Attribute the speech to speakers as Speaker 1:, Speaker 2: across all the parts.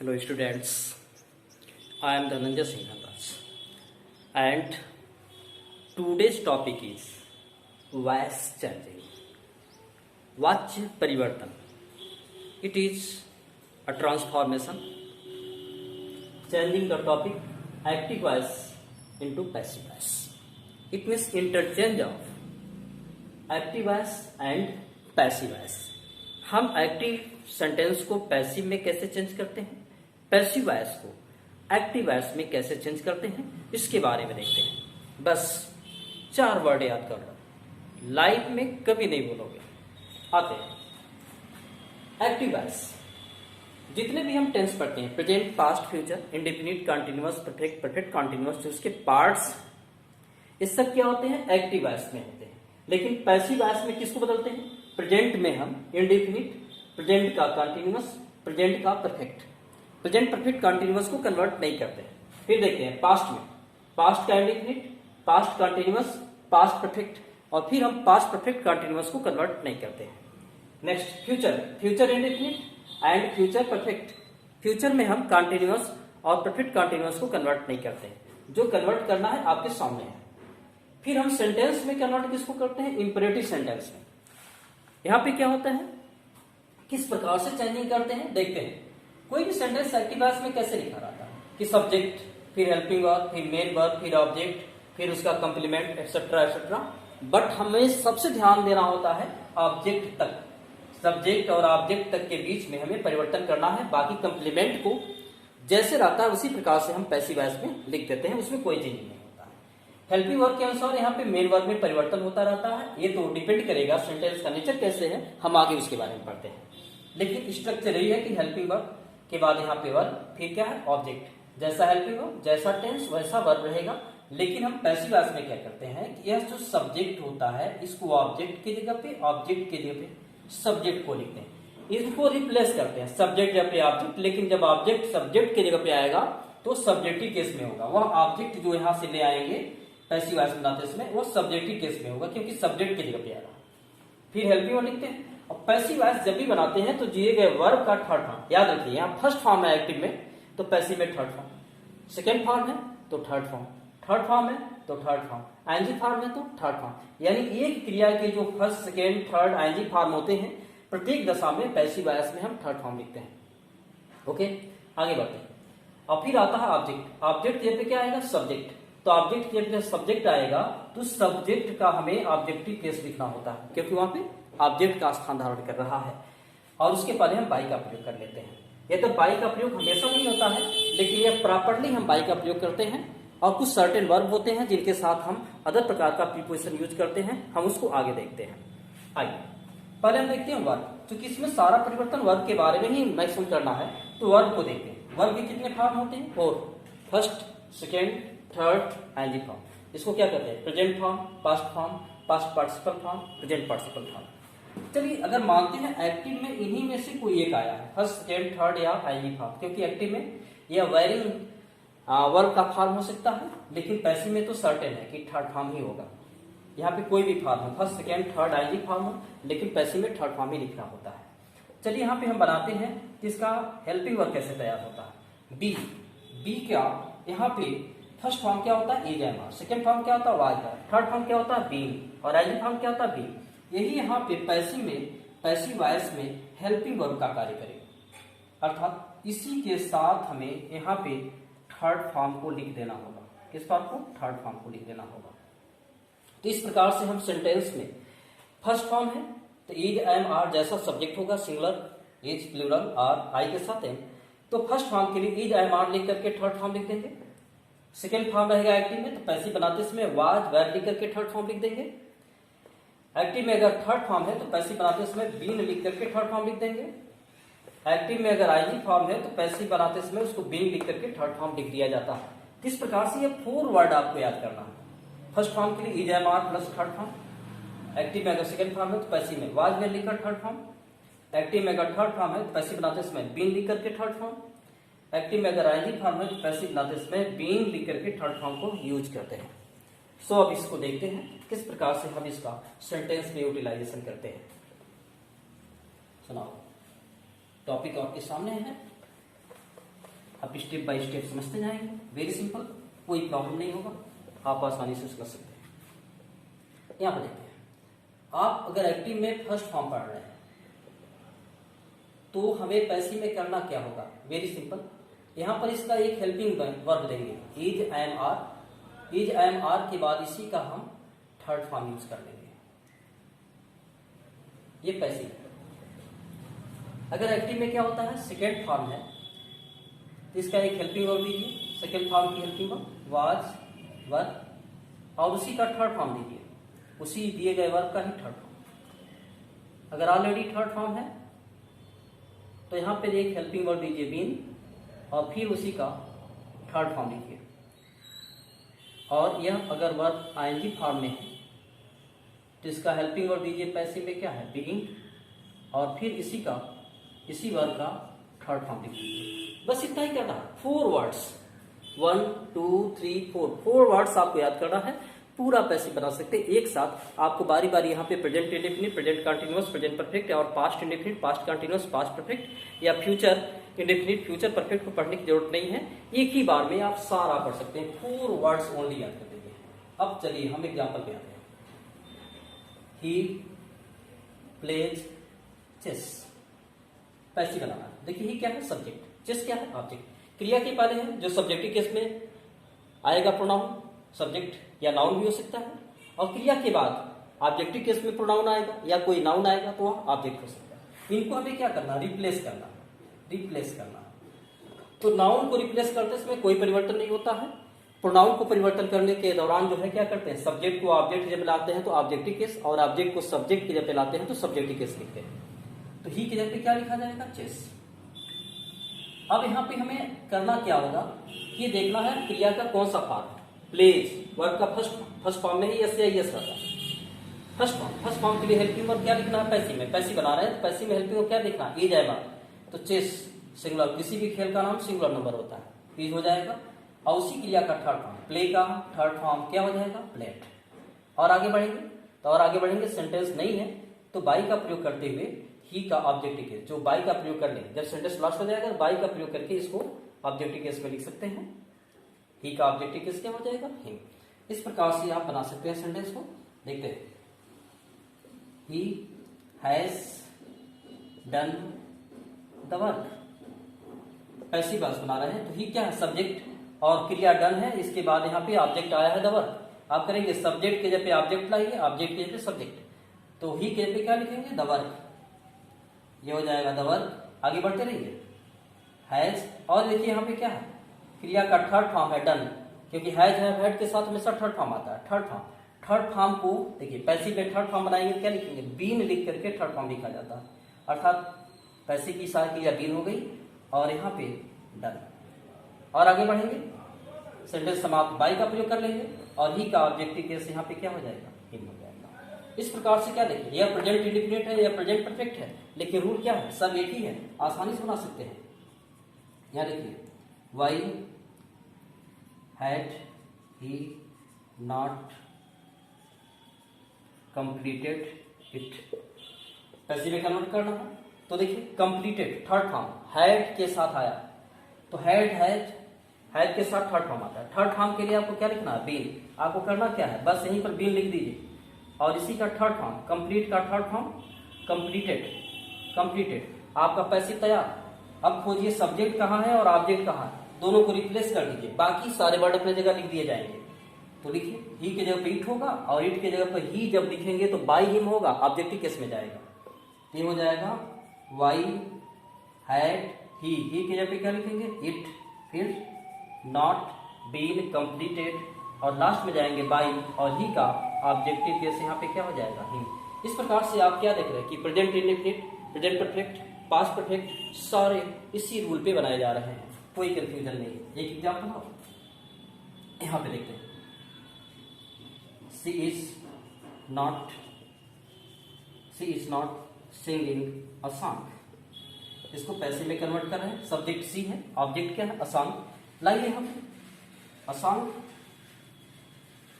Speaker 1: Hello students, I am Dhananjay Singh Handras and today's topic is voice changing. वाच्य परिवर्तन. It is a transformation, changing the topic active voice into passive voice. It means interchange of active voice and passive voice. हम active sentence को passive में कैसे change करते हैं, passive voice को active voice में कैसे चेंज करते हैं, इसके बारे में देखते हैं. बस 4 वर्ड याद कर लो, लाइफ में कभी नहीं बोलोगे. आते हैं एक्टिव वॉइस. जितने भी हम टेंस पढ़ते हैं, present, past, future, indefinite, continuous, perfect, perfect continuous, उसके पार्ट्स, ये सब क्या होते हैं, एक्टिव वॉइस में होते हैं. लेकिन पैसिव वॉइस में किसको बदलते हैं, प्रेजेंट में हम इंडेफिनिट, प्रेजेंट का कंटिन्यूअस, प्रेजेंट का परफेक्ट, प्रेजेंट परफेक्ट कंटिन्यूअस को कन्वर्ट नहीं करते हैं. फिर देखते हैं पास्ट में, पास्ट का indefinite, past continuous, past perfect, और फिर हम पास्ट परफेक्ट कंटिन्यूअस को कन्वर्ट नहीं करते हैं. Next future, future indefinite and future perfect. Future में हम कंटिन्यूअस और परफेक्ट कंटिन्यूअस को कन्वर्ट नहीं करते हैं. जो कन्वर्ट करना है आपके सामने है. फिर हम सेंटेंस में कन्वर्ट किसको करते हैं, इंपरेटिव सेंटेंस में. यहां पे क्या होता है, किस प्रकार से चेंजिंग करते हैं देखते हैं. कोई भी सेंटेंस एक्टिव वॉइस में कैसे लिखा रहता है कि सब्जेक्ट, फिर हेल्पिंग वर्ब, फिर मेन वर्ब, फिर ऑब्जेक्ट, फिर उसका कंप्लीमेंट, एक्सेट्रा एक्सेट्रा. बट हमें सबसे ध्यान देना होता है ऑब्जेक्ट तक. सब्जेक्ट और ऑब्जेक्ट तक के बीच में हमें परिवर्तन करना है. बाकी कंप्लीमेंट को जैसे रहता है उसी प्रकार से हम पैसिव वॉइस में लिख देते हैं, उसमें कोई चेंज नहीं होता है. हेल्पिंग वर्ब के अनुसार यहाँ पे मेन वर्ब में परिवर्तन होता रहता है. ये तो डिपेंड करेगा सेंटेंस का नेचर कैसे है, हम आगे उसके बारे में पढ़ते हैं. लेकिन स्ट्रक्चर यही है कि हेल्पिंग वर्ब के बाद यहाँ पे वर्ब, फिर क्या है ऑब्जेक्ट. जैसा हेल्पिंग वर्ब, जैसा टेंस, वैसा वर्ब रहेगा. लेकिन हम पैसिव वॉइस में क्या करते हैं कि यह जो सब्जेक्ट होता है इसको ऑब्जेक्ट की जगह पे, ऑब्जेक्ट की जगह पे सब्जेक्ट को लिखते हैं. इसको रिप्लेस करते हैं, सब्जेक्ट जगह पे ऑब्जेक्ट. लेकिन जब ऑब्जेक्ट सब्जेक्ट की जगह पे आएगा तो सब्जेक्टिव केस में होगा. वह ऑब्जेक्ट जो यहाँ से ले आएंगे पैसिव वॉइस बनाते समय वो सब्जेक्टिव केस में होगा, क्योंकि सब्जेक्ट की जगह पे आएगा. फिर हेल्पिंग वर्ब लिखते हैं. और पैसिव वॉइस जब भी बनाते हैं तो दिए गए वर्ब का थर्ड फॉर्म याद रखिए. यहाँ फर्स्ट फॉर्म है एक्टिव में तो पैसिव में थर्ड फॉर्म, सेकेंड फॉर्म है तो थर्ड फॉर्म, थर्ड फॉर्म है तो थर्ड फॉर्म, आईएनजी फॉर्म है तो थर्ड फॉर्म. यानी एक क्रिया के जो first, second, third ING form होते हैं, प्रत्येक दशा में पैसिव वॉइस में हम थर्ड फॉर्म लिखते हैं. ओके, आगे बढ़ते हैं. और फिर आता है ऑब्जेक्ट. ऑब्जेक्ट जब पे क्या आएगा, सब्जेक्ट. तो ऑब्जेक्ट जब सब्जेक्ट आएगा तो सब्जेक्ट का हमें ऑब्जेक्टिव केस लिखना होता है, क्योंकि वहां पे ऑब्जेक्ट का स्थान धारण कर रहा है. और उसके पहले हम बाई का प्रयोग कर लेते हैं. ये तो बाई का प्रयोग हमेशा नहीं होता है, लेकिन ये प्रॉपर्ली हम बाई का प्रयोग करते हैं. और कुछ सर्टेन वर्ब होते हैं जिनके साथ हम अदर प्रकार का प्रीपोजिशन यूज करते हैं, हम उसको आगे देखते हैं. आइए पहले हम देखते हैं वर्ब. क्योंकि इसमें सारा परिवर्तन वर्ब के बारे में ही मैक्सिमम करना है, तो वर्ब को देखते हैं. वर्ब के कितने फॉर्म होते हैं, 4. First, second, third, ING form. इसको क्या कहते हैं, present form, past form, past participle form, present participle form. चलिए अगर मानते हैं एक्टिव में इन्हीं में से कोई एक आया है, फर्स्ट, सेकेंड, थर्ड या आईएनजी फॉर्म, क्योंकि एक्टिव में यह वेरिंग वर्ब का फॉर्म हो सकता है, लेकिन पैसिव में तो सर्टेन है कि थर्ड फॉर्म ही होगा. यहाँ पे कोई भी फॉर्म है, first, second, third ING form हो, लेकिन पैसिव में थर्ड फॉर्म ही लिखना होता है. चलिए यहाँ पे हम बनाते हैं कि इसका हेल्पिंग वर्ब कैसे तैयार होता है. बी. बी क्या, यहाँ पे फर्स्ट फॉर्म क्या होता है, is am are. Second form क्या होता है, वाज आर. थर्ड फॉर्म क्या होता है, बीइंग. और आईएनजी फॉर्म क्या होता है, बी. यही यहाँ पे पैसिव में, पैसिव वॉइस में हेल्पिंग वर्ब का कार्य करेगा. अर्थात इसी के साथ हमें यहाँ पे थर्ड फॉर्म को लिख देना होगा. किस फॉर्म को, थर्ड फॉर्म को लिख देना होगा. तो इस प्रकार से हम सेंटेंस में फर्स्ट फॉर्म है तो इज एम आर जैसा सब्जेक्ट होगा singular, is plural, are I के साथ एम, तो फर्स्ट फॉर्म के लिए इज एम आर लिख करके थर्ड फॉर्म लिख देंगे. सेकेंड फॉर्म रहेगा एक्टिव में तो पैसिव बनाते समय वाज वेर लिख करके थर्ड फॉर्म लिख देंगे. एक्टिव में अगर थर्ड फॉर्म है तो पैसिव बनाते समय बीन लिख करके थर्ड फॉर्म लिख देंगे. एक्टिव में अगर आईजी फॉर्म है तो पैसिव बनाते समय उसको बीन लिख करके थर्ड फॉर्म लिख दिया जाता है. इस प्रकार से ये 4 वर्ड आपको याद करना है. फर्स्ट फॉर्म के लिए is am are plus third form. Active में अगर सेकेंड फॉर्म है तो पैसिव में वाज वेर लिखकर थर्ड फॉर्म. एक्टिव में अगर थर्ड फॉर्म है तो पैसिव बनाते समय बीन लिख करके थर्ड फॉर्म. एक्टिव में अगर आईजी फॉर्म है तो पैसिव बनाते समय बीन लिख करके थर्ड फॉर्म को यूज करते हैं. सो अब इसको देखते हैं किस प्रकार से हम इसका सेंटेंस में यूटिलाइजेशन करते हैं. सुनाओ, टॉपिक आपके सामने है. आप स्टेप बाय स्टेप समझते जाएंगे, वेरी सिंपल, कोई प्रॉब्लम नहीं होगा, आप आसानी से समझ सकते हैं। यहाँ पर देखते हैं, आप अगर एक्टिव में फर्स्ट फॉर्म पढ़ रहे हैं तो हमें पैसिव में करना क्या होगा, वेरी सिंपल, यहाँ पर इसका एक हेल्पिंग वर्ब लेंगे, is am are, is am are के बाद इसी का हम थर्ड फॉर्म यूज कर लेंगे, ये पैसिव है। अगर एक्टिव में क्या होता है, सेकेंड फॉर्म है तो इसका एक हेल्पिंग वर्ब लीजिए, सेकेंड फॉर्म की हेल्पिंग वर्ब वाज, वर, और उसी का थर्ड फॉर्म लीजिए, उसी दिए गए वर्ब का ही थर्ड फॉर्म। अगर ऑलरेडी थर्ड फॉर्म है तो यहां पे एक हेल्पिंग वर्ब लीजिए बीन, और फिर उसी का थर्ड फॉर्म लीजिए, और यह अगर वर्ब आईएनजी फॉर्म में है तो इसका हेल्पिंग वर्ब दीजिए पैसिव में क्या है, बीइंग, और फिर इसी वर्ब का थर्ड फॉर्म लिखिए। बस इतना ही करना है, 4 वर्ड्स, 1 2 3 4 वर्ड्स आपको याद करना है, पूरा पैसिव बना सकते हैं एक साथ। आपको बारी बारी यहाँ पे present indefinite, present continuous, present perfect और past indefinite, past continuous, past perfect या फ्यूचर इंडेफिनिट, फ्यूचर परफेक्ट को पढ़ने की जरूरत नहीं है, एक ही बार में आप सारा पढ़ सकते हैं, 4 वर्ड्स ओनली याद कर देंगे। अब चलिए हम एग्जाम्पल पे आते हैं। ही प्लेज चेस, पैसिव बनाना है। देखिए ही क्या है, सब्जेक्ट, चेस क्या है, ऑब्जेक्ट। क्रिया के पहले है जो सब्जेक्टिव केस में आएगा प्रोनाउन, सब्जेक्ट या नाउन भी हो सकता है, और क्रिया के बाद ऑब्जेक्टिव केस में प्रोनाउन आएगा या कोई नाउन आएगा तो वह ऑब्जेक्ट हो सकता है। इनको हमें क्या करना, रिप्लेस करना, रिप्लेस करना। तो नाउन को रिप्लेस करते इसमें कोई परिवर्तन नहीं होता है, प्रोनाउन को परिवर्तन करने के दौरान जो है क्या करते हैं, सब्जेक्ट को ऑब्जेक्ट जब लाते हैं तो ऑब्जेक्टिव केस, और ऑब्जेक्ट को सब्जेक्ट की जब लाते हैं तो सब्जेक्टिव केस लिखते हैं। तो ही की जगह पे क्या लिखा जाएगा, चेस। अब यहाँ पे हमें करना क्या होगा, ये देखना है क्रिया का कौन सा फॉर्म, प्लेज वर्ब का फर्स्ट फॉर्म में ही यस या यस रहता है। फर्स्ट फॉर्म के लिए हेल्पिंग वर्ब क्या लिखना है, पैसिव में, पैसिव बना रहे हैं, पैसिव में हेल्पिंग वर्ब क्या लिखना है, इज आएगा। तो चेस सिंगुलर, किसी भी खेल का नाम सिंगुलर नंबर होता है, इज हो जाएगा, और उसी क्रिया का थर्ड फॉर्म, प्ले का थर्ड फॉर्म क्या हो जाएगा, प्लेट। और आगे बढ़ेंगे तो और आगे बढ़ेंगे, सेंटेंस नहीं है तो बाई का प्रयोग करते हुए ही का ऑब्जेक्टिव केस, जो बाई का प्रयोग कर ले, जब सेंटेंस लास्ट हो जाएगा बाई का प्रयोग करके इसको ऑब्जेक्टिव केस में लिख सकते हैं। ही का ऑब्जेक्टिव केस क्या हो जाएगा, हिम। इस प्रकार से आप बना सकते हैं सेंटेंस को। देखते हैं, he has done the work, passive voice बना रहे हैं तो ही क्या है, सब्जेक्ट, और क्रिया डन है, इसके बाद यहाँ पे ऑब्जेक्ट आया है द वर्क। आप करेंगे सब्जेक्ट के जगह पे ऑब्जेक्ट लाइए, ऑब्जेक्ट के जगह पे सब्जेक्ट, तो ही के जगह पे क्या लिखेंगे, द वर्क, ये हो जाएगा द वर्क। आगे बढ़ते रहिए, हैज, और देखिए यहाँ पे क्या है, क्रिया का थर्ड फॉर्म है डन, क्योंकि हैज है हेड के साथ हमेशा थर्ड फॉर्म आता है, थर्ड फॉर्म को देखिए पैसिव में थर्ड फॉर्म बनाएंगे क्या लिखेंगे, बीन लिख करके थर्ड फॉर्म लिखा जाता है, अर्थात पैसिव की सारी क्रिया बीन हो गई और यहाँ पे डन। और आगे बढ़ेंगे, सेंटेंस समाप्त, बाई का प्रयोग कर लेंगे और ही का ऑब्जेक्टिव केस यहाँ पे क्या हो जाएगा, हिम हो जाएगा। इस प्रकार से क्या देखें, यह प्रेजेंट इंडिफिनिट है या प्रेजेंट परफेक्ट है, लेकिन रूल क्या है, सब एक ही है, आसानी से बना सकते हैं। यहाँ देखिए, why had he not completed it, passive में कन्वर्ट करना है तो देखिए कंप्लीटेड थर्ड फॉर्म हैड के साथ आया, तो हैड के साथ थर्ड फॉर्म आता है। थर्ड फॉर्म के लिए आपको क्या लिखना है, बीन। आपको करना क्या है, बस यहीं पर बीन लिख दीजिए, और इसी का थर्ड फॉर्म, कंप्लीट का थर्ड फॉर्म कंप्लीटेड, आपका पैसिव तैयार। अब खोजिए सब्जेक्ट कहाँ है और ऑब्जेक्ट कहाँ है, दोनों को रिप्लेस कर दीजिए, बाकी सारे वर्ड अपने जगह लिख दिए जाएंगे। तो लिखिए, ही के जगह पे इट होगा और इट के जगह पर ही जब लिखेंगे तो बाई हिम होगा, ऑब्जेक्टिव केस में जाएगा, ये हो जाएगा वाई हैड ही के जगह पे क्या लिखेंगे, इट, फिर नॉट बीन कंप्लीटेड, और लास्ट में जाएंगे बाई, और ही का ऑब्जेक्टिव केस यहाँ पे क्या हो जाएगा, हिम। इस प्रकार से आप क्या देख रहे हैं कि present indefinite, present perfect, past perfect सारे इसी रूल पे बनाए जा रहे हैं, कोई कंफ्यूजन नहीं है। एक एग्जाम्पल हो यहाँ पे देखते हैं, she is not singing a song, इसको पैसे में कन्वर्ट कर रहे हैं, सब्जेक्ट सी है, ऑब्जेक्ट क्या है, अ सॉन्ग। लाइए हम अ सॉन्ग,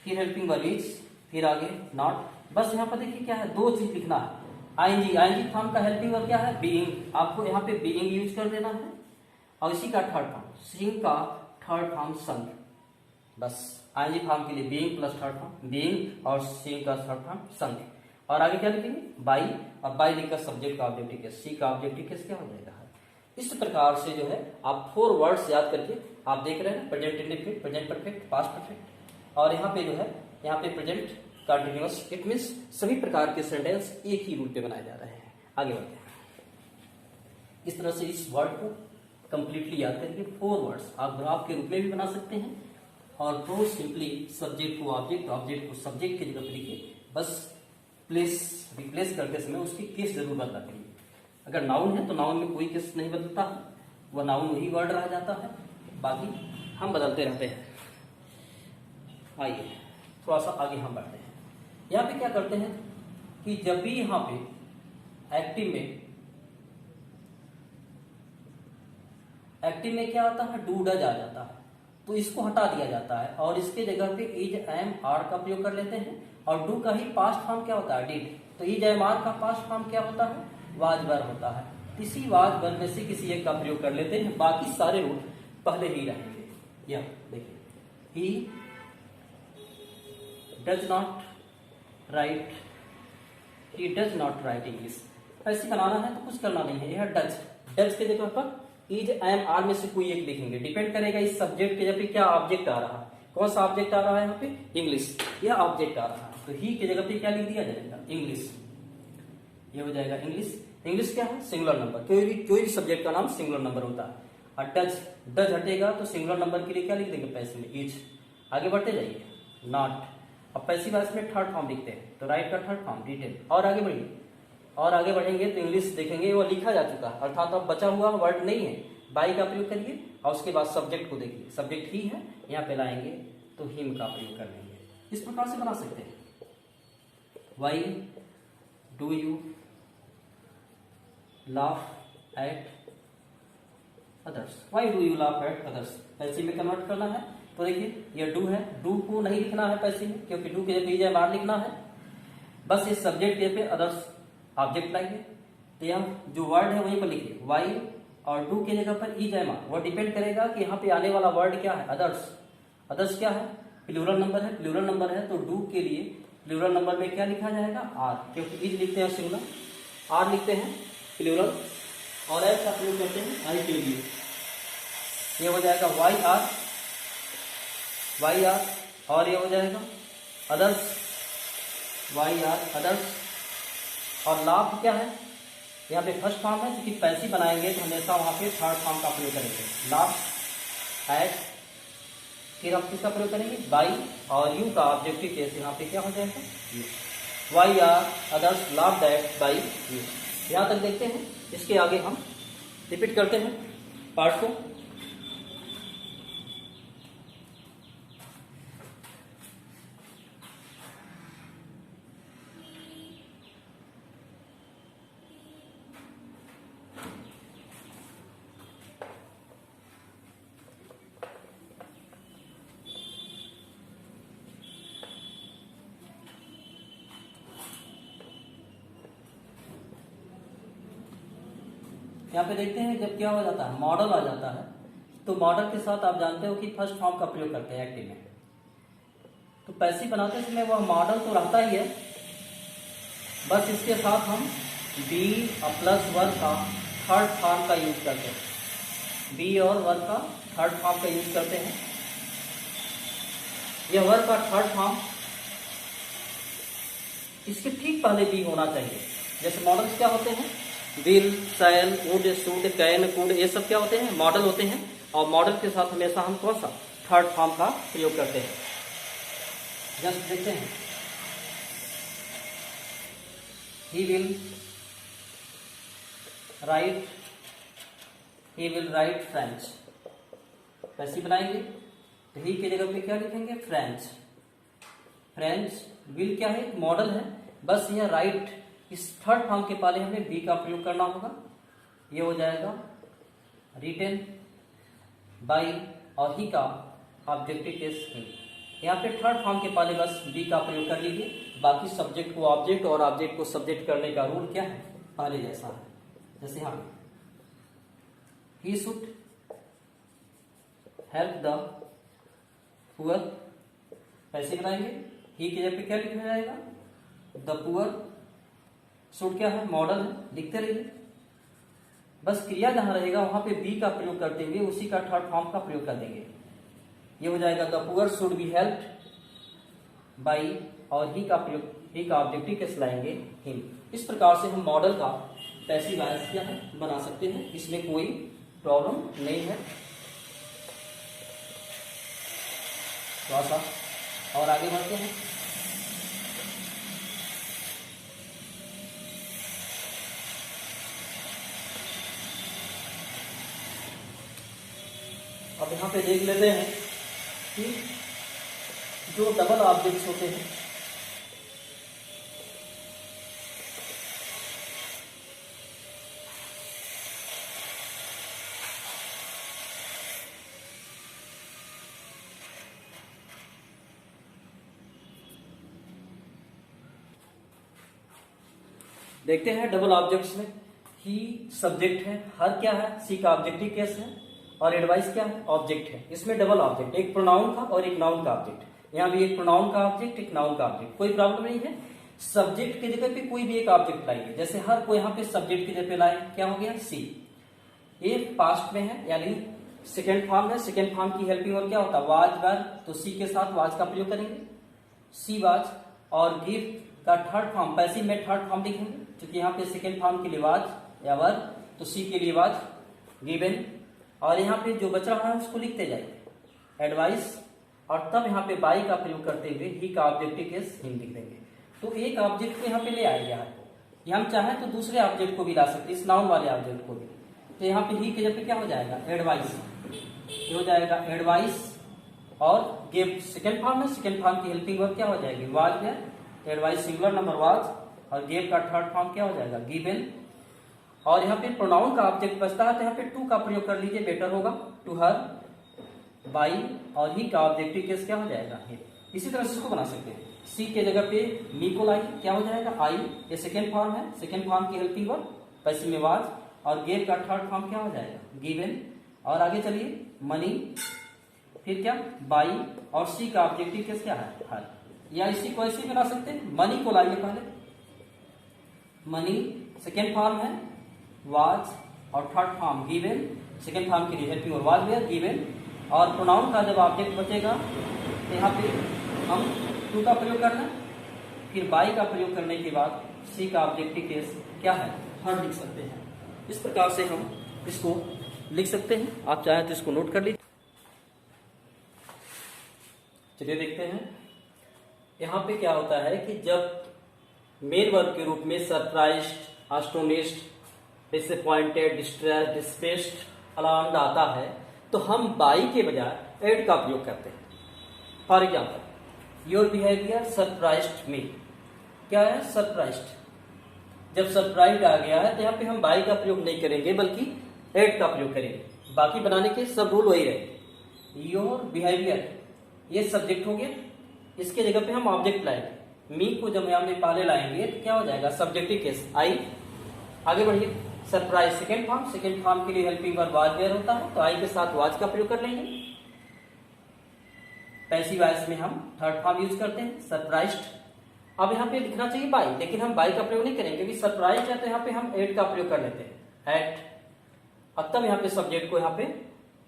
Speaker 1: फिर हेल्पिंग वर्ब इज, फिर आगे नॉट। बस यहाँ पर देखिए क्या है, दो चीज लिखना है, आईएनजी फॉर्म का हेल्पिंग वर्ब क्या है, बीइंग, आपको यहाँ पे बीइंग यूज कर देना है, और इसी का थर्ड फॉर्म, सिंग का थर्ड फॉर्म संग। बस आईएनजी फॉर्म के लिए being plus third form, being और सिंग का थर्ड फॉर्म संग। और आगे क्या लिखेंगे, बाई, और बाई लिखकर सब्जेक्ट का ऑब्जेक्टिव केस, सी का ऑब्जेक्टिव केस क्या हो जाएगा। इस प्रकार से जो है आप 4 वर्ड्स याद करके आप देख रहे हैं, present indefinite, present perfect, past perfect, और यहाँ पे जो है यहाँ पे प्रेजेंट कंटिन्यूअस। इट मींस सभी प्रकार के सेंटेंस एक ही रूल पे बनाए जा रहे हैं। आगे बढ़ते हैं। इस तरह से इस वर्ड को कंप्लीटली याद करके 4 वर्ड्स आप ग्राफ के रूप में भी बना सकते हैं, और दो सिंपली सब्जेक्ट को ऑब्जेक्ट, ऑब्जेक्ट को सब्जेक्ट के जगह पर लिखिए। बस रिप्लेस करते समय उसकी केस जरूर बदला करिए। अगर नाउन है तो नाउन में कोई केस नहीं बदलता है, वह नाउन वही वर्ड रह जाता है, बाकी हम बदलते रहते हैं। आइए थोड़ा सा आगे हम बढ़ते हैं। यहाँ पे क्या करते हैं कि जब भी यहाँ पे एक्टिव में क्या आता है, डू डज आ जाता है, तो इसको हटा दिया जाता है और इसके जगह पे इज, एम, आर का प्रयोग कर लेते हैं। और डू का ही पास्ट फॉर्म क्या होता है, डिड, तो इज, एम, आर का पास्ट फॉर्म क्या होता है, वाज वर होता है। इसी वाज वर में से किसी एक का प्रयोग कर लेते हैं, बाकी सारे रूल पहले ही रहेंगे। यह देखिए, he does not right English, ऐसे बनाना है तो कुछ करना नहीं है। यह डज के जगह पर इज, एम, आर में से कोई एक लिखेंगे, डिपेंड करेगा इस सब्जेक्ट के जगह पे क्या ऑब्जेक्ट आ रहा है। कौन सा ऑब्जेक्ट आ रहा है यहाँ पे, इंग्लिश, यह ऑब्जेक्ट आ रहा है, तो ही के जगह पे क्या लिख दिया जाएगा, इंग्लिश। ये हो जाएगा इंग्लिश। इंग्लिश क्या है, सिंगुलर नंबर, कोई भी सब्जेक्ट का नाम सिंगुलर नंबर होता है। और डज हटेगा तो सिंगुलर नंबर के लिए क्या लिख देंगे, पैसिव में इज। आगे बढ़ते जाइए, नॉट, अब पैसिव वॉइस में थर्ड फॉर्म लिखते हैं, तो राइट का थर्ड फॉर्म, डिटेल। और आगे बढ़िए, और आगे बढ़ेंगे तो इंग्लिश देखेंगे वो लिखा जा चुका है, अर्थात अब बचा हुआ वर्ड नहीं है। बाई का प्रयोग करिए और उसके बाद सब्जेक्ट को देखिए, सब्जेक्ट ही है, यहाँ पे लाएंगे तो हिम का प्रयोग कर लेंगे। इस प्रकार से बना सकते हैं, why do you laugh at others, why do you laugh at others, passive में कन्वर्ट करना है। तो देखिए ये डू है, डू को नहीं लिखना है पैसिव में, क्योंकि डू के जगह बार लिखना है। बस इस सब्जेक्ट के पे अदर्स ऑब्जेक्ट लाइए, तो यहाँ जो वर्ड है वहीं पर लिखिए, वाई और डू के जगह पर ई जाए, वो डिपेंड करेगा कि यहाँ पे आने वाला वर्ड क्या है, अदर्स। अदर्स क्या है, प्लूरल नंबर है, प्लूरल नंबर है तो डू के लिए प्लूरल नंबर में क्या लिखा जाएगा, आर, क्योंकि इज लिखते हैं सिंगुलर, आर लिखते हैं प्लूरल, और एस का प्रयोग करते हैं आई के लिए। ये हो जाएगा वाई आर, और ये हो जाएगा अदर्स, वाई आर अदर्स। और लाभ क्या है, यहाँ पे फर्स्ट फॉर्म है, क्योंकि पैसिव बनाएंगे तो हमेशा वहां पे थर्ड फॉर्म का प्रयोग करेंगे, लाभ एट, फिर आप किसका प्रयोग करेंगे, बाई, और यू का ऑब्जेक्टिव केस यहाँ पे क्या हो जाएगा, यू, वाई आर अदर्स लाभ दैट बाई यू। यहाँ तक देखते हैं, इसके आगे हम रिपीट करते हैं पार्ट को। यहाँ पे देखते हैं जब क्या हो जाता है, मॉडल आ जाता है, तो मॉडल के साथ आप जानते हो कि फर्स्ट फॉर्म का प्रयोग करते हैं एक्टिव में। तो पैसिव बनाते समय वह मॉडल तो रहता ही है, बस इसके साथ हम बी प्लस वर्ब का थर्ड फॉर्म का यूज करते हैं, बी और वर्ब का थर्ड फॉर्म का यूज करते हैं। यह वर्ब का थर्ड फॉर्म इसके ठीक पहले बी होना चाहिए। जैसे मॉडल्स क्या होते हैं, will, shall, would, should, can, could, ये सब क्या होते हैं, मॉडल होते हैं। और मॉडल के साथ हमेशा हम कौन सा, थर्ड फॉर्म का प्रयोग करते हैं। जस्ट देखते हैं, he will write French, passive बनाएंगे तो ही के जगह पे क्या लिखेंगे, फ्रेंच। विल क्या है, मॉडल है, बस यह राइट, इस थर्ड फॉर्म के पहले हमें बी का प्रयोग करना होगा। ये हो जाएगा रिटेन बाई, और ही का ऑब्जेक्टिव केस ही। यहाँ पे थर्ड फॉर्म के पहले बस बी का प्रयोग कर लीजिए, बाकी सब्जेक्ट को ऑब्जेक्ट और ऑब्जेक्ट को सब्जेक्ट करने का रूल क्या है, पहले जैसा है। जैसे यहाँ he should help the poor, पैसे बनाएंगे। ही की जगह पे क्या लिखा जाएगा, द पुअर शुड क्या है, मॉडल है, लिखते रहिए। बस क्रिया जहां रहेगा वहां पे बी का प्रयोग करते हुए उसी का थर्ड फॉर्म का प्रयोग कर देंगे। ये हो जाएगा the poor should be helped by, और ही का प्रयोग, ही का ऑब्जेक्टिव केस लाएंगे हिम। इस प्रकार से हम मॉडल का पैसिव वॉइस क्या है बना सकते हैं, इसमें कोई प्रॉब्लम नहीं है। थोड़ा सा और आगे बढ़ते हैं। अब यहाँ पे देख लेते हैं कि जो डबल ऑब्जेक्ट्स होते हैं देखते हैं। डबल ऑब्जेक्ट्स में ही सब्जेक्ट है, हर क्या है, सी का ऑब्जेक्टिव केस है, और एडवाइस क्या है, ऑब्जेक्ट है। इसमें डबल ऑब्जेक्ट, एक प्रोनाउन का और एक नाउन का ऑब्जेक्ट। यहाँ भी एक प्रोनाउन का ऑब्जेक्ट, एक नाउन का ऑब्जेक्ट, कोई प्रॉब्लम नहीं है। सब्जेक्ट की जगह पे कोई भी एक ऑब्जेक्ट लाइए, जैसे हर को यहाँ पे सब्जेक्ट की जगह पे लाए, क्या हो गया, सी। ये पास्ट में है यानी सेकेंड फॉर्म है। सेकेंड फॉर्म की हेल्पिंग वर्ब क्या होता है, वाज वर, तो सी के साथ वाज का प्रयोग करेंगे, सी वाज। और गिव का थर्ड फॉर्म, पैसिव में थर्ड फॉर्म लिखेंगे, क्योंकि यहाँ पे सेकेंड फॉर्म के लिए वाज या वर, तो सी के लिए वाज गिवन। और यहाँ पे जो बच रहा है उसको लिखते जाइए, एडवाइस, और तब यहाँ पे बाई का प्रयोग करते हुए ही का ऑब्जेक्टिव केस हिम लिख देंगे। तो एक ऑब्जेक्ट को यहाँ पे ले आएंगे, यहाँ हम चाहें तो दूसरे ऑब्जेक्ट को भी ला सकते हैं, इस नाउन वाले ऑब्जेक्ट को भी। तो यहाँ पे ही के जगह पे क्या हो जाएगा, एडवाइस, ये हो जाएगा एडवाइस। और गिव सेकेंड फॉर्म है, सेकेंड फॉर्म की हेल्पिंग वर्ब क्या हो जाएगी, वाज में, एडवाइस सिंगुलर नंबर वाज, और गिव का थर्ड फॉर्म क्या हो जाएगा, गिवन। और यहाँ पे प्रोनाउन का ऑब्जेक्ट बचता है, तो यहाँ पे टू का प्रयोग कर लीजिए, बेटर होगा, टू हर, बाई, और ही का ऑब्जेक्टिव केस क्या हो जाएगा, हे। इसी तरह से इसको बना सकते हैं। सी के जगह पे मी को लाइए, क्या हो जाएगा, आई, ये सेकेंड फॉर्म है, सेकेंड फॉर्म की हेल्पिंग वर्ब पैसिव में वाज, और गेव का थर्ड फॉर्म क्या हो जाएगा, गिवन। और आगे चलिए, मनी, फिर क्या, बाई, और सी का ऑब्जेक्टिव केस क्या है, हर। या इसी को ऐसे बना सकते हैं, मनी को लाइए पहले, मनी सेकेंड फॉर्म है वाज, और third form given, second form के लिए helping verb was were given. और प्रोनाउन का जब ऑब्जेक्ट बचेगा तो यहाँ पे हम टू का प्रयोग करना, फिर बाई का प्रयोग करने के बाद सी का ऑब्जेक्टिव केस क्या है, हर लिख सकते हैं। इस प्रकार से हम इसको लिख सकते हैं, आप चाहें तो इसको नोट कर लीजिए। चलिए देखते हैं, यहाँ पे क्या होता है कि जब मेन वर्ब के रूप में surprised, astonished, disappointed, distressed, dispersed, alarmed आता है, तो हम बाई के बजाय एड का प्रयोग करते हैं। For example, your behaviour surprised me, क्या है, सरप्राइज्ड। जब सरप्राइज आ गया है तो यहाँ पे हम बाई का प्रयोग नहीं करेंगे, बल्कि एड का प्रयोग करेंगे। बाकी बनाने के सब रूल वही रहेंगे। योर बिहेवियर, ये सब्जेक्ट हो गया, इसके जगह पे हम ऑब्जेक्ट लाएंगे। मी को जब यहाँ पे पहले लाएंगे तो क्या हो जाएगा, सब्जेक्टिव केस, आई। आगे बढ़िए, surprise second form, second form के लिए हेल्पिंग वर्ब वाज देयर होता है, तो आई के साथ वाज का प्रयोग कर लेंगे। पैसिव वॉइस में हम थर्ड फॉर्म यूज करते हैं, सरप्राइज्ड। अब यहाँ पे लिखना चाहिए बाई, लेकिन हम बाई का प्रयोग नहीं करेंगे, क्योंकि सरप्राइज है तो यहाँ पे हम एड का प्रयोग कर लेते हैं, एट। अब तब यहाँ पे सब्जेक्ट को यहाँ पे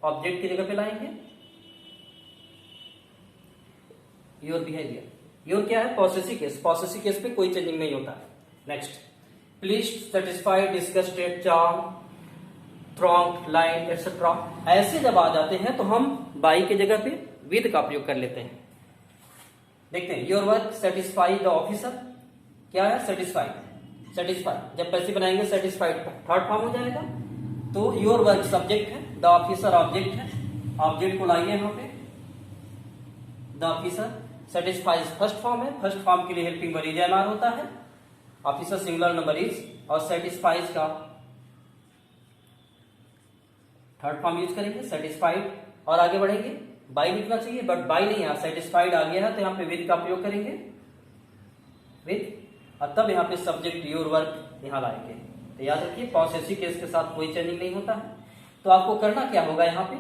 Speaker 1: ऑब्जेक्ट की जगह पे लाएंगे। योर बिहेवियर, योर क्या है, पॉसेसिव केस, पॉसेसिव केस पे कोई चेंजिंग नहीं होता है। Next, please, satisfied, disgusted, charm, throng, line, etcetera, ऐसे जब आ जाते हैं तो हम बाई के जगह पे विद का प्रयोग कर लेते हैं। देखते हैं, your work satisfy the officer, क्या है, सेटिस्फाइड, सेटिस्फाइड। जब पैसे बनाएंगे सेटिस्फाइड का थर्ड फॉर्म हो जाएगा, तो योर वर्क सब्जेक्ट है, द ऑफिसर ऑब्जेक्ट है, ऑब्जेक्ट को लाइए यहाँ पे, the officer. Satisfies first form है, फर्स्ट फॉर्म के लिए helping verb is an are होता है, ऑफिसर सिंगुलर नंबर इज, और सेटिस्फाइज का थर्ड फॉर्म यूज करेंगे, सेटिस्फाइड। और आगे बढ़ेंगे, बाई लिखना चाहिए, बट बाई नहीं है, सेटिस्फाइड आ गया है तो यहाँ पे विद का प्रयोग करेंगे, विद, और तब यहाँ पे सब्जेक्ट योर वर्क यहाँ लाएंगे। तो याद रखिए, पॉसेसिव केस के साथ कोई चेंजिंग नहीं होता है। तो आपको करना क्या होगा, यहाँ पे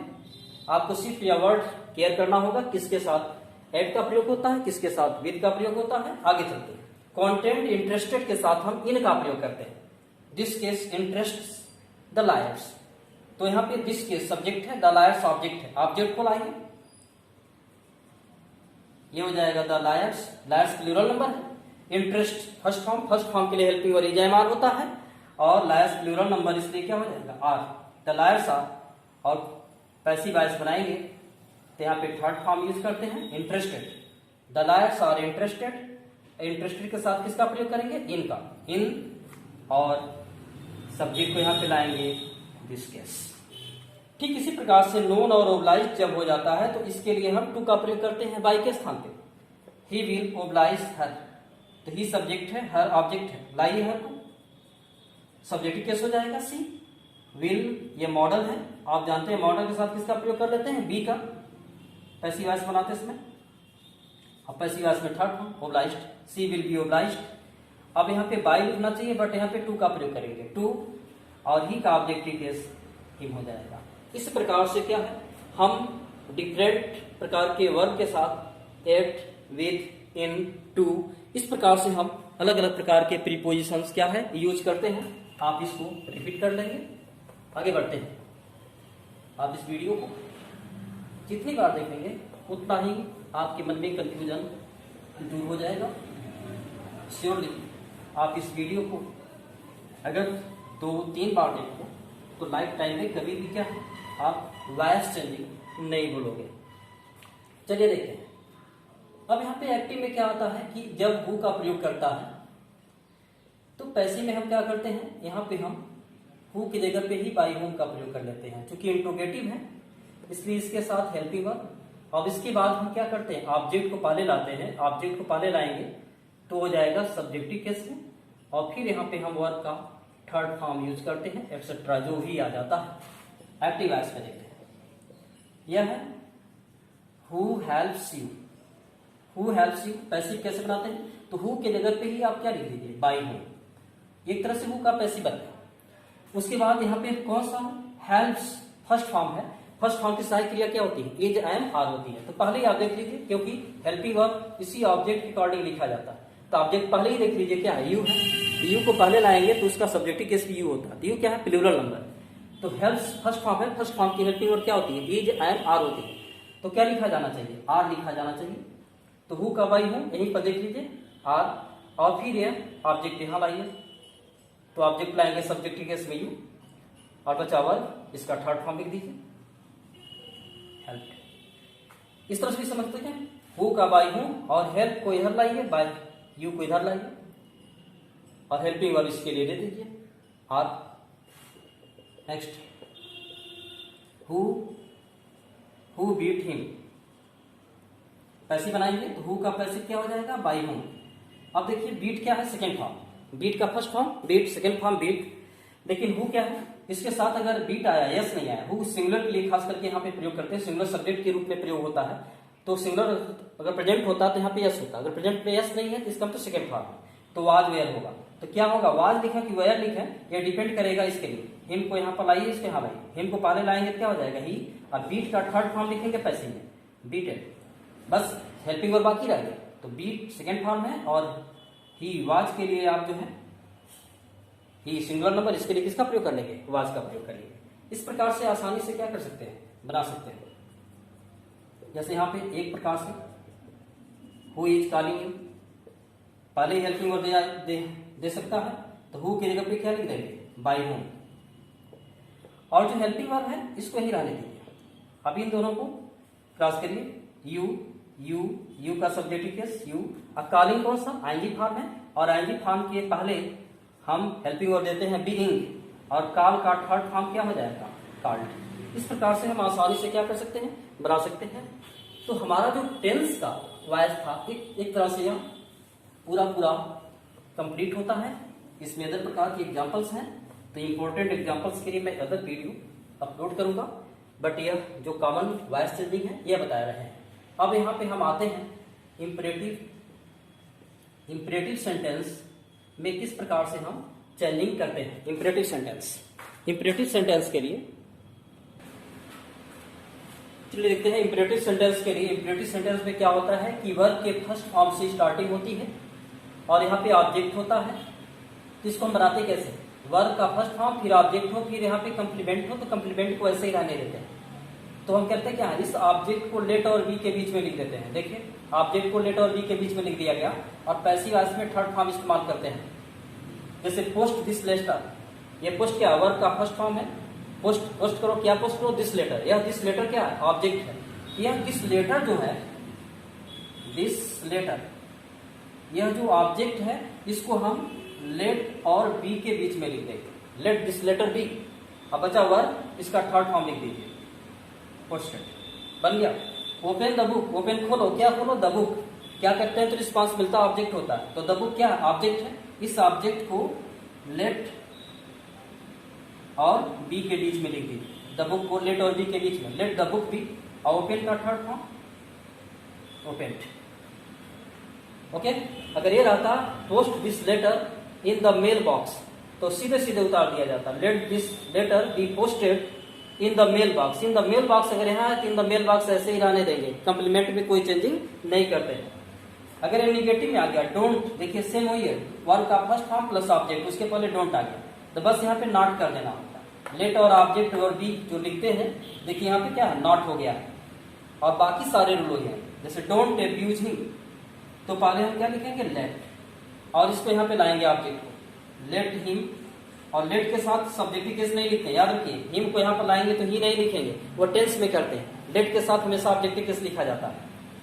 Speaker 1: आपको सिर्फ यह वर्ड केयर करना होगा किसके साथ एट का प्रयोग होता है, किसके साथ विद का प्रयोग होता है। आगे चलते हैं, कंटेंट इंटरेस्टेड के साथ हम इन का प्रयोग करते हैं। This case interest the lawyers, तो यहां पे दिस केस सब्जेक्ट है, द लायर्स ऑब्जेक्ट है। ऑब्जेक्ट को लाएंगे, ये हो जाएगा the lawyers, lawyers plural number है। इंटरेस्ट फर्स्ट फॉर्म के लिए हेल्पिंग और इजामार होता है, और लायर्स प्लूरल नंबर इसलिए क्या हो जाएगा आर, द लायर्स आर। और पैसिव वॉइस बनाएंगे तो यहाँ पे थर्ड फॉर्म यूज करते हैं interested, the lawyers are interested. Interested के साथ किसका प्रयोग करेंगे, इन का, इन, और सब्जेक्ट को यहाँ पे लाएंगे दिस केस। ठीक इसी प्रकार से नोन और ओब्लाइज जब हो जाता है तो इसके लिए हम टू का प्रयोग करते हैं बाई के स्थान पे। ही विल ओब्लाइज हर, तो ही सब्जेक्ट है, हर ऑब्जेक्ट है, लाइए हर को, सब्जेक्टिव केस हो जाएगा सी। विल ये मॉडल है, आप जानते हैं मॉडल के साथ किसका प्रयोग कर लेते हैं, बी का, पैसिव वॉइस बनाते हैं इसमें। अब पैसिव वॉइस में third form obliged, she will be obliged. अब यहाँ पे बाई लिखना चाहिए बट यहाँ पे टू का प्रयोग करेंगे, टू, और ही का ऑब्जेक्टिव केस हिम हो जाएगा। इस प्रकार से क्या है, हम डिफरेंट प्रकार के वर्ब के साथ एट, विद, इन, टू, इस प्रकार से हम अलग अलग प्रकार के प्रीपोजिशंस क्या है यूज करते हैं। आप इसको रिपीट कर लेंगे। आगे बढ़ते हैं, आप इस वीडियो को जितनी बार देखेंगे उतना ही आपके मन में कंफ्यूजन दूर हो जाएगा। श्योरली आप इस वीडियो को अगर 2-3 बार देखो तो लाइफ टाइम में कभी भी क्या है आप वॉइस चेंजिंग नहीं भूलोगे। चलिए देखते हैं। अब यहाँ पे एक्टिव में क्या आता है कि जब हु का प्रयोग करता है तो पैसिव में हम क्या करते हैं, यहाँ पे हम हु की जगह पे ही बाई होम का प्रयोग कर लेते हैं। चूंकि इंट्रोगेटिव है इसलिए इसके साथ हेल्पिंग वर्ब। अब इसके बाद हम क्या करते हैं, ऑब्जेक्ट को पहले लाते हैं। ऑब्जेक्ट को पहले लाएंगे तो हो जाएगा सब्जेक्टिव केस में, और फिर यहाँ पे हम वर्ब का थर्ड फॉर्म यूज करते हैं, एक्सेट्रा जो भी आ जाता है। एक्टिव वॉइस में देखते हैं, यह है who helps you. Who helps you passive कैसे बनाते हैं, तो हु के जगह पे ही आप क्या लिख दीजिए, बाई होम। एक तरह से हु का पैसिव बनता है। उसके बाद यहाँ पे कौन सा हेल्प्स फर्स्ट फॉर्म है, फर्स्ट फॉर्म की सहायक क्रिया क्या होती है, इज, एम, आर होती है। तो पहले ही आप देख लीजिए क्योंकि हेल्पिंग वर्ब इसी ऑब्जेक्ट के अकॉर्डिंग लिखा जाता है, तो ऑब्जेक्ट पहले ही देख लीजिए क्या है, यू है। यू को पहले लाएंगे तो उसका सब्जेक्टिव केस भी यू होता है। यू क्या है, प्लूरल नंबर। तो हेल्प्स फर्स्ट फॉर्म है, फर्स्ट फॉर्म की हेल्पिंग वर्ब क्या होती है, इज, एम, आर होती है। तो क्या लिखा जाना चाहिए, आर लिखा जाना चाहिए। तो हु का बाई हूं यहीं पर देख लीजिए आर, और फिर यह ऑब्जेक्ट यहां लाइए, तो ऑब्जेक्ट लाएंगे सब्जेक्टिव केस में यू, और बचा वर्ब, इसका थर्ड फॉर्म लिख दीजिए हेल्प। इस तरह से भी समझते हैं, हु का बाई हूं और हेल्प को इधर लाइए, बाई यू को इधर लाइए, और हेल्पिंग वर्ब इसके लिए दे दीजिए are. Next who beat him, passive बनाएंगे तो हु का पैसिव क्या हो जाएगा, बाई हूं। अब देखिए बीट क्या है, सेकेंड फॉर्म, बीट का first form beat, second form beat. लेकिन हु क्या है, इसके साथ अगर बीट आया, यस नहीं आया, हु सिंगुलर के लिए खास करके यहाँ पे प्रयोग करते हैं, सिंगुलर सब्जेक्ट के रूप में प्रयोग होता है। तो सिंगुलर अगर प्रेजेंट होता तो यहाँ पे यस होता, अगर प्रेजेंट में यस नहीं है तो इसका मतलब सेकेंड फॉर्म है, तो वाज वेयर होगा। तो क्या होगा, वाज लिखा कि वेयर लिखा, ये डिपेंड करेगा इसके लिए। हिम को यहाँ पर लाइए, इसके यहाँ लाइए, हिम को पहले लाएंगे क्या हो जाएगा ही, और बीट का थर्ड फॉर्म लिखेंगे पैसिव में, बीटेड। बस हेल्पिंग वर्ब बाकी रह गया, तो बीट सेकेंड फॉर्म है, और ही वाज के लिए आप जो है ही सिंगुलर नंबर, इसके लिए किसका प्रयोग कर लेंगे, वाज का प्रयोग करेंगे। इस प्रकार से आसानी से क्या कर सकते हैं, बना सकते हैं। जैसे यहाँ पे एक प्रकार से हु इज कॉलिंग यू, पहले ही हेल्पिंग वर्ब दे सकता है, तो हु की जगह पे क्या लिख देंगे, बाई होम। और जो हेल्पिंग वर्ब है इसको ही रहने दीजिए। अभी इन दोनों को क्रॉस करिए, यू का सब्जेक्टिव केस यू। अब कॉलिंग कौन सा, आईएनजी फॉर्म है, और आईएनजी फॉर्म के पहले हम हेल्पिंग वर्ब देते हैं बीइंग, और कॉल का थर्ड फॉर्म क्या हो जाएगा, कॉल्ड। इस प्रकार से हम आसानी से क्या कर सकते हैं, बना सकते हैं। तो हमारा जो टेंस का वॉइस था एक तरह से यह पूरा कंप्लीट होता है। इसमें अदर प्रकार की एग्जांपल्स हैं, तो इंपॉर्टेंट एग्जांपल्स के लिए मैं अदर वीडियो अपलोड करूंगा, बट यह जो कॉमन वॉइस चेंजिंग है यह बता रहे हैं। अब यहाँ पे हम आते हैं इंपरेटिव सेंटेंस में किस प्रकार से हम चेंजिंग करते हैं। इंपरेटिव सेंटेंस के लिए चलिए देखते हैं इंपेरेटिव सेंटेंस के लिए। इंपेरेटिव सेंटेंस में क्या होता है कि वर्ब के फर्स्ट फॉर्म से स्टार्टिंग होती है और यहाँ पे ऑब्जेक्ट होता है। तो इसको हम बनाते कैसे, वर्ब का फर्स्ट फॉर्म फिर ऑब्जेक्ट हो फिर यहाँ पे कंप्लीमेंट हो, तो कंप्लीमेंट को ऐसे ही रहने देते हैं। तो हम कहते हैं क्या, इस ऑब्जेक्ट को लेट और बी के बीच में लिख देते हैं। देखिए ऑब्जेक्ट को लेट और बी के बीच में लिख दिया गया और पैसिव वॉइस में थर्ड फॉर्म इस्तेमाल करते हैं। जैसे पोस्ट दिस लेटर, ये पोस्ट क्या वर्ब का फर्स्ट फॉर्म है। पोस्ट करो, क्या पोस्ट करो, दिस लेटर। यह दिस लेटर क्या है, ऑब्जेक्ट है। यह दिस लेटर जो है, दिस लेटर, यह जो ऑब्जेक्ट है इसको हम लेट और बी के बीच में लिख देंगे, लेट दिस लेटर बी। अब बचा वर्ब, इसका थर्ड फॉर्म लिख दीजिए, पोस्टेड। बन गया। ओपन द बुक, ओपन खोलो, क्या खोलो, द बुक। क्या करते हैं तो रिस्पॉन्स मिलता है, ऑब्जेक्ट होता है। तो द बुक क्या ऑब्जेक्ट है, इस ऑब्जेक्ट को लेट और बी के बीच में लिख दीजिए। द बुक को लेट और बी के बीच में, लेट द बुक बी। और ओपन का थर्ड फॉर्म ओपेंड। ओके, अगर ये रहता post this letter in the mail box, तो सीधे सीधे उतार दिया जाता, let this letter be posted in the mail box. In the mail box अगर यहाँ है तो इन द मेल बॉक्स ऐसे ही रहने देंगे, कंप्लीमेंट में कोई चेंजिंग नहीं करते हैं। अगर ये निगेटिव में आ गया डोंट, देखिए सेम वही है, वर्ब का फर्स्ट फॉर्म प्लस ऑब्जेक्ट, उसके पहले डोंट आ गया, तो बस यहाँ पे नॉट कर देना होता है। लेट और ऑब्जेक्ट और बी जो लिखते हैं, देखिए यहाँ पे क्या है, नॉट हो गया है। और बाकी सारे रूल हैं, जैसे डोंट अब्यूज हिम, तो पहले हम क्या लिखेंगे, लेट, और इसको यहाँ पे लाएंगे ऑब्जेक्ट को, लेट हिम। और लेट के साथ सब्जेक्टिव केस नहीं लिखते, याद रखिए। हिम को यहाँ पर लाएंगे तो ही नहीं लिखेंगे, वो टेंस में करते हैं। लेट के साथ हमेशा ऑब्जेक्टिव केस लिखा जाता है,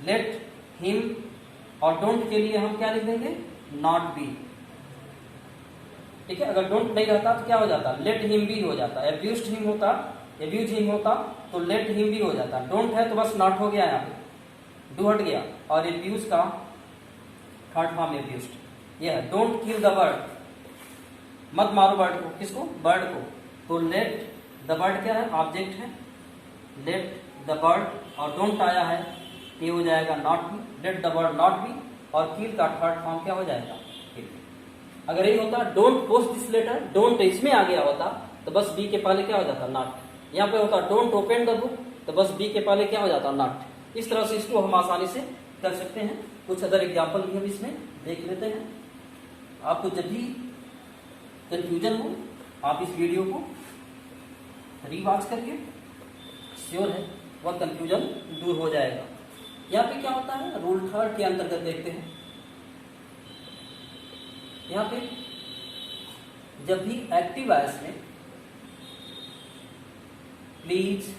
Speaker 1: लेट हिम। और डोंट के लिए हम क्या लिख देंगे, नॉट बी। ठीक है, अगर डोंट नहीं रहता तो क्या हो जाता, लेट हिम भी हो जाता। एब्यूज्ड हिम होता, एब्यूज हिम होता तो लेट हिम भी हो जाता। डोंट है तो बस नॉट हो गया, यहाँ पे डू हट गया। और एब्यूज का थर्ड फॉर्म एब्यूज्ड। यह डोंट किल द बर्ड, मत मारो बर्ड को, किसको, बर्ड को। तो लेट द बर्ड क्या है, ऑब्जेक्ट है, लेट द बर्ड। और डोंट आया है, ये हो जाएगा not be, let the bird not be. और किल का थर्ड फॉर्म क्या हो जाएगा, किल। अगर ये होता don't post this letter, don't इसमें आ गया होता तो बस बी के पहले क्या हो जाता, नॉट। यहाँ पे होता डोंट ओपन द बुक, तो बस बी के पहले क्या हो जाता, नॉट। इस तरह से इसको हम आसानी से कर सकते हैं। कुछ अदर एग्जाम्पल भी हम इसमें देख लेते हैं। आपको जब भी कंफ्यूजन हो, आप इस वीडियो को रीवॉच करके, श्योर है वह कंफ्यूजन दूर हो जाएगा। यहाँ पे क्या होता है, रूल थर्ड के अंतर्गत देखते हैं। यहाँ पे जब भी एक्टिव वॉइस में प्लीज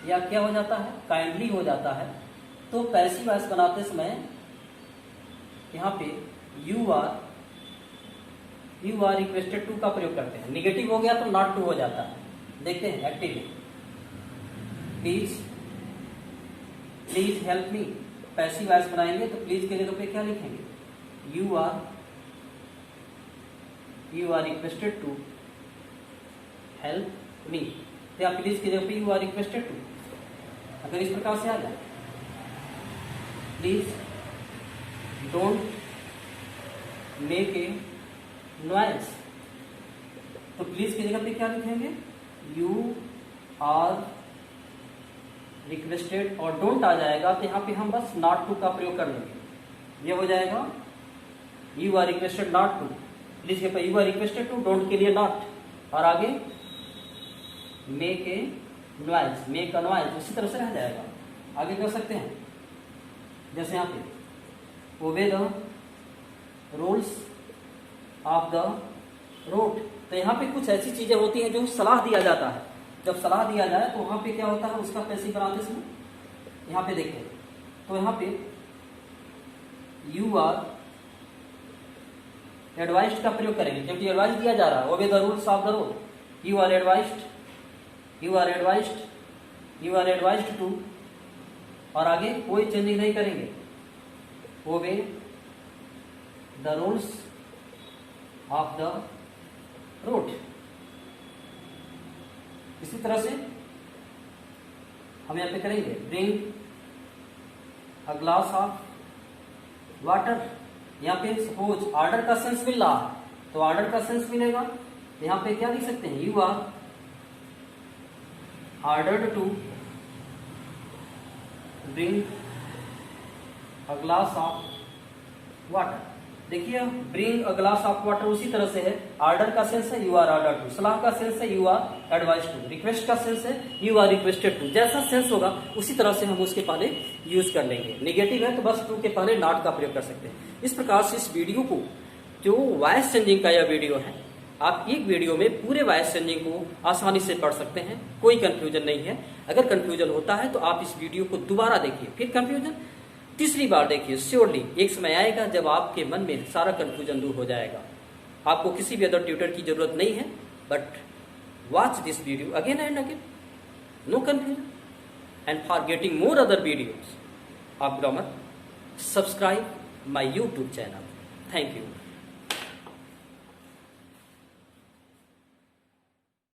Speaker 1: या क्या हो जाता है, काइंडली हो जाता है, तो पैसिव वॉइस बनाते समय यहाँ पे यू आर रिक्वेस्टेड टू का प्रयोग करते हैं। निगेटिव हो गया तो नॉट टू हो जाता है। देखते हैं एक्टिव में, please help me. Passive voice बनाएंगे तो प्लीज के जगह पे क्या लिखेंगे, you are requested to help me. तो या प्लीज की जगह पे यू आर रिक्वेस्टेड टू। अगर इस प्रकार से आ जाए, please don't make a noise, तो प्लीज की जगह पे क्या लिखेंगे, यू आर रिक्वेस्टेड। और डोंट आ जाएगा तो यहाँ पे हम बस नॉट टू का प्रयोग कर लेंगे, ये हो जाएगा you are requested not to. Please के पे you are requested to, don't के लिए नॉट। और आगे make a noise, make a noise, उसी तरह से रह जाएगा। आगे कर सकते हैं, जैसे यहाँ पे ओबे the rules of the road. तो यहाँ पे कुछ ऐसी चीजें होती हैं जो सलाह दिया जाता है। जब सलाह दिया जाए तो वहां पे क्या होता है, उसका पैसिव बनाते समय यहाँ पे देखते हैं। तो यहाँ पे यू आर एडवाइस्ड का प्रयोग करेंगे, क्योंकि एडवाइस दिया जा रहा है, obey the rules of the road. You are advised, you are advised, you are advised to. और आगे कोई चेंजिंग नहीं करेंगे, obey the rules of the road. इसी तरह से हम यहाँ पे करेंगे, bring a glass of water. यहाँ पे सपोज ऑर्डर का सेंस मिल रहा है, तो ऑर्डर का सेंस मिलेगा, यहाँ पे क्या लिख सकते हैं, you are ordered to bring a glass of water. देखिए bring a glass of water उसी तरह से है, ऑर्डर का सेंस है यू आर ऑर्डर टू, सलाह का सेंस है you are advise to, request का सेंस है यू आर रिक्वेस्टेड टू। जैसा सेंस होगा उसी तरह से हम उसके पहले यूज कर लेंगे। निगेटिव है तो बस टू के पहले नॉट का प्रयोग कर सकते हैं। इस प्रकार से इस वीडियो को, जो वॉइस चेंजिंग का यह वीडियो है, आप एक वीडियो में पूरे वॉइस चेंजिंग को आसानी से पढ़ सकते हैं, कोई कंफ्यूजन नहीं है। अगर कंफ्यूजन होता है तो आप इस वीडियो को दोबारा देखिए, फिर कंफ्यूजन तीसरी बार देखिए। श्योरली एक समय आएगा जब आपके मन में सारा कंफ्यूजन दूर हो जाएगा। आपको किसी भी अदर ट्यूटर की जरूरत नहीं है, but watch this video again and again, no confusion. And for getting more other videos of grammar, subscribe my YouTube channel. Thank you.